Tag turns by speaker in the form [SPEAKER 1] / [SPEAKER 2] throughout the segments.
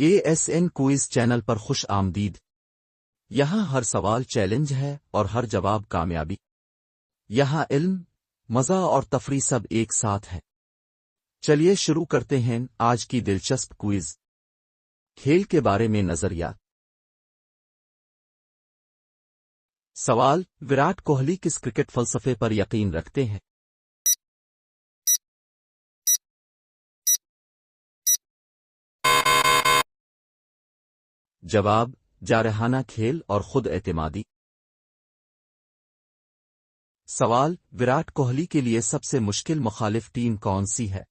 [SPEAKER 1] ASN quiz channel पर खुश आमदीद। यहाँ हर सवाल चैलेंज है और हर जवाब कामयाबी। यहाँ इल्म, मजा और तफरी सब एक साथ है। चलिए शुरू करते हैं आज की दिलचस्प क्विज। खेल के बारे में नजरिया। सवाल: विराट कोहली किस क्रिकेट फलसफे पर यकीन रखते हैं? जवाब: जारहाना खेल और खुद एतमादी। सवाल: विराट कोहली के लिए सबसे मुश्किल मुखालिफ टीम कौन सी है?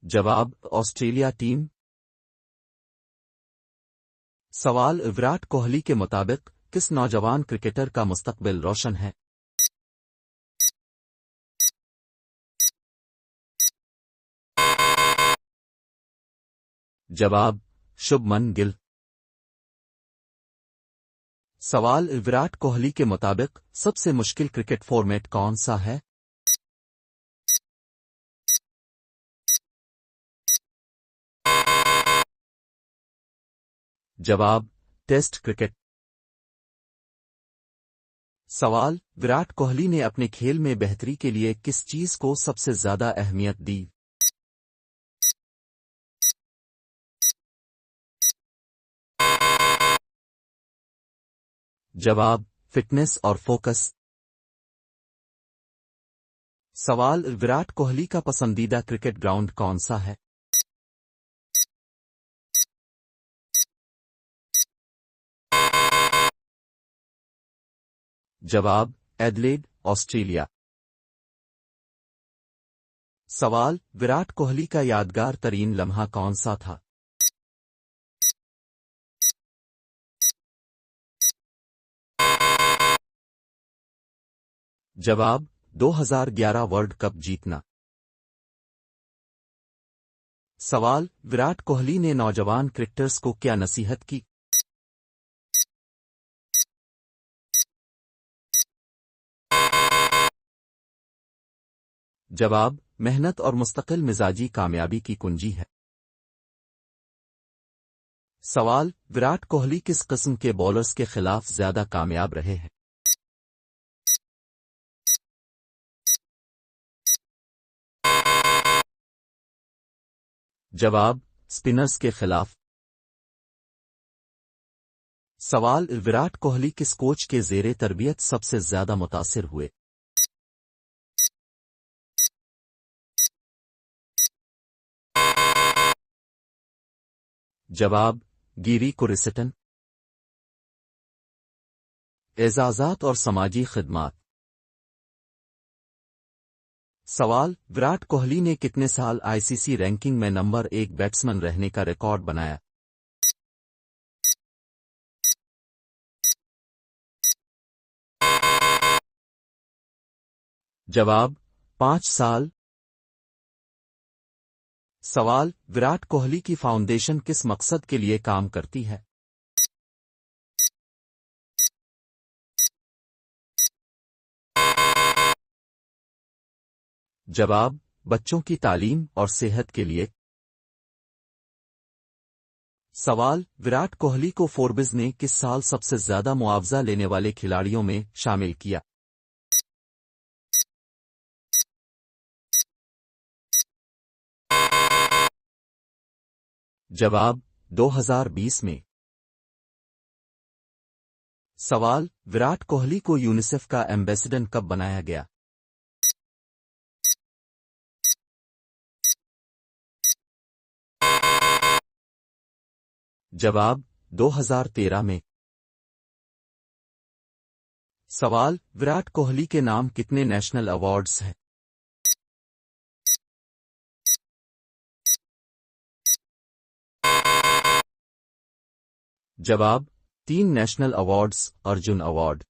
[SPEAKER 1] जवाब: ऑस्ट्रेलिया टीम। सवाल: विराट कोहली के मुताबिक किस नौजवान क्रिकेटर का मुस्तकबिल रोशन है? जवाब: शुभमन गिल। सवाल: विराट कोहली के मुताबिक सबसे मुश्किल क्रिकेट फॉर्मेट कौन सा है? जवाब: टेस्ट क्रिकेट। सवाल: विराट कोहली ने अपने खेल में बेहतरी के लिए किस चीज को सबसे ज्यादा अहमियत दी? जवाब: फिटनेस और फोकस। सवाल: विराट कोहली का पसंदीदा क्रिकेट ग्राउंड कौन सा है? जवाब: एडिलेड, ऑस्ट्रेलिया। सवाल: विराट कोहली का यादगार तरीन लम्हा कौन सा था? जवाब: 2011 वर्ल्ड कप जीतना। सवाल: विराट कोहली ने नौजवान क्रिकेटर्स को क्या नसीहत की? जवाब: मेहनत और मुस्तकिल मिजाजी कामयाबी की कुंजी है। सवाल: विराट कोहली किस किस्म के बॉलर्स के खिलाफ ज्यादा कामयाब रहे हैं? जवाब: स्पिनर्स के खिलाफ। सवाल: विराट कोहली किस कोच के जेरे तरबियत सबसे ज्यादा मुतासिर हुए? जवाब: गिरी कुरिसिटन। एजाजात और समाजी खिदमात। सवाल: विराट कोहली ने कितने साल आईसीसी रैंकिंग में नंबर 1 बैट्समैन रहने का रिकॉर्ड बनाया? जवाब: 5 साल। सवाल: विराट कोहली की फाउंडेशन किस मकसद के लिए काम करती है? जवाब: बच्चों की तालीम और सेहत के लिए। सवाल: विराट कोहली को फोर्ब्स ने किस साल सबसे ज्यादा मुआवजा लेने वाले खिलाड़ियों में शामिल किया? जवाब: 2020 में। सवाल: विराट कोहली को यूनिसेफ का एम्बेसडर कब बनाया गया? जवाब: 2013 में। सवाल: विराट कोहली के नाम कितने नेशनल अवार्ड्स हैं? जवाब: 3 national awards, Arjun award,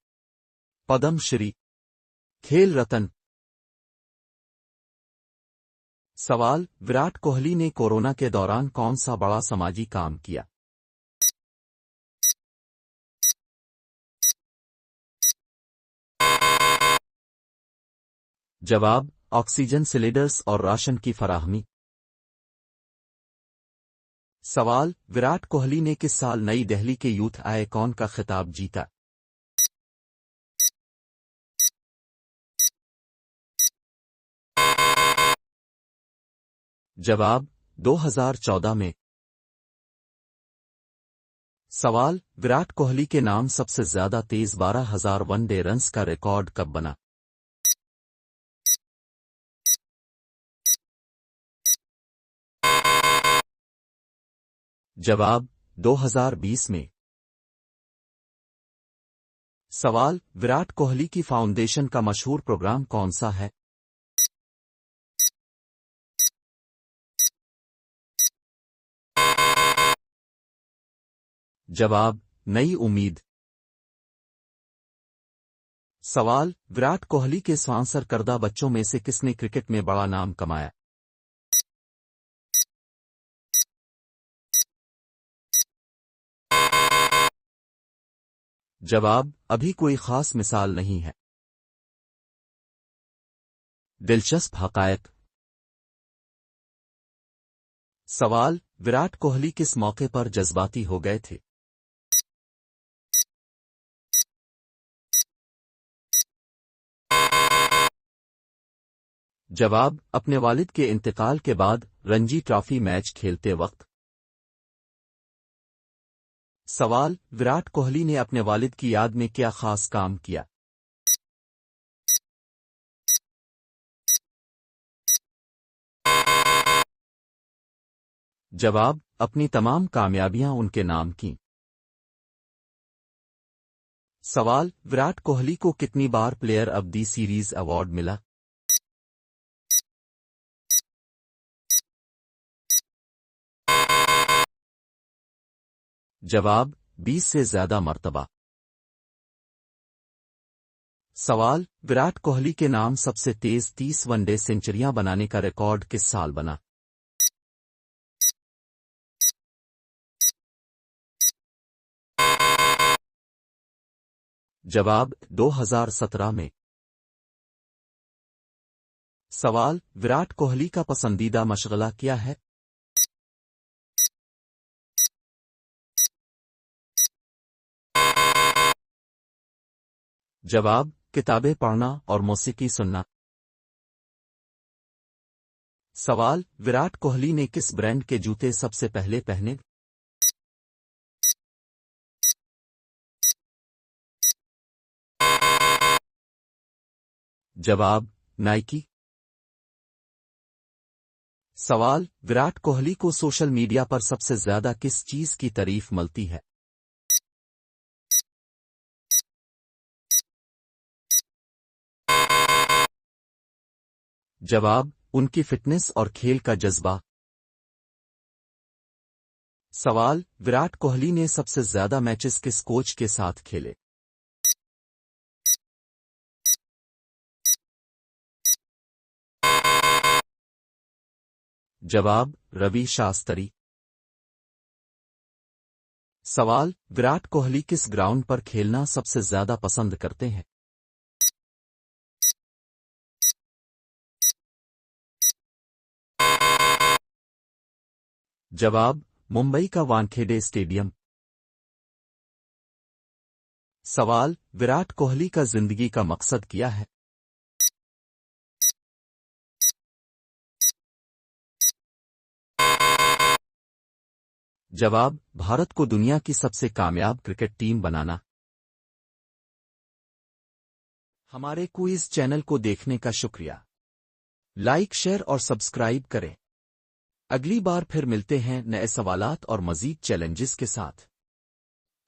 [SPEAKER 1] Padma Shri, खेल रत्न। सवाल: विराट कोहली ने कोरोना के दौरान कौन सा बड़ा समाजी काम किया? जवाब, ऑक्सीजन सिलेंडर्स और राशन की फराहमी। सवाल, विराट कोहली ने किस साल नई दिल्ली के यूथ आइकॉन का खिताब जीता? जवाब, 2014 में। सवाल, विराट कोहली के नाम सबसे ज्यादा तेज 12,000 वनडे रन्स का रिकॉर्ड कब बना? जवाब, 2020 में। सवाल, विराट कोहली की फाउंडेशन का मशहूर प्रोग्राम कौन सा है? जवाब, नई उम्मीद। सवाल, विराट कोहली के स्पॉन्सर करदा बच्चों में से किसने क्रिकेट में बड़ा नाम कमाया? जवाब, अभी कोई खास मिसाल नहीं है। दिलचस्प हकायक। सवाल, विराट कोहली किस मौके पर जज्बाती हो गए थे? जवाब, अपने वालिद के इंतकाल के बाद रणजी ट्रॉफी मैच खेलते वक्त। सवाल, विराट कोहली ने अपने वालिद की याद में क्या खास काम किया? जवाब, अपनी तमाम कामयाबियां उनके नाम की। सवाल, विराट कोहली को कितनी बार player of the series award मिला? जवाब, 20 से ज्यादा मर्तबा। सवाल, विराट कोहली के नाम सबसे तेज 30 वनडे सेंचुरियां बनाने का रिकॉर्ड किस साल बना? जवाब, 2017 में। सवाल, विराट कोहली का पसंदीदा मशगला क्या है? जवाब, किताबें पढ़ना और मौसीकी सुनना। सवाल, विराट कोहली ने किस ब्रांड के जूते सबसे पहले पहने? जवाब, नाइकी। सवाल, विराट कोहली को सोशल मीडिया पर सबसे ज्यादा किस चीज की तारीफ मिलती है? जवाब, उनकी फिटनेस और खेल का जज्बा। सवाल, विराट कोहली ने सबसे ज्यादा मैचेस किस कोच के साथ खेले? जवाब, रवि शास्त्री। सवाल, विराट कोहली किस ग्राउंड पर खेलना सबसे ज्यादा पसंद करते हैं? जवाब, मुंबई का वानखेड़े स्टेडियम। सवाल, विराट कोहली का जिंदगी का मकसद क्या है? जवाब, भारत को दुनिया की सबसे कामयाब क्रिकेट टीम बनाना। हमारे क्विज चैनल को देखने का शुक्रिया। लाइक, शेयर और सब्सक्राइब करें। अगली बार फिर मिलते हैं नए सवालात और मजीद चैलेंजेस के साथ।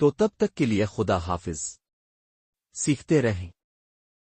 [SPEAKER 1] तो तब तक के लिए खुदा हाफिज। सीखते रहें।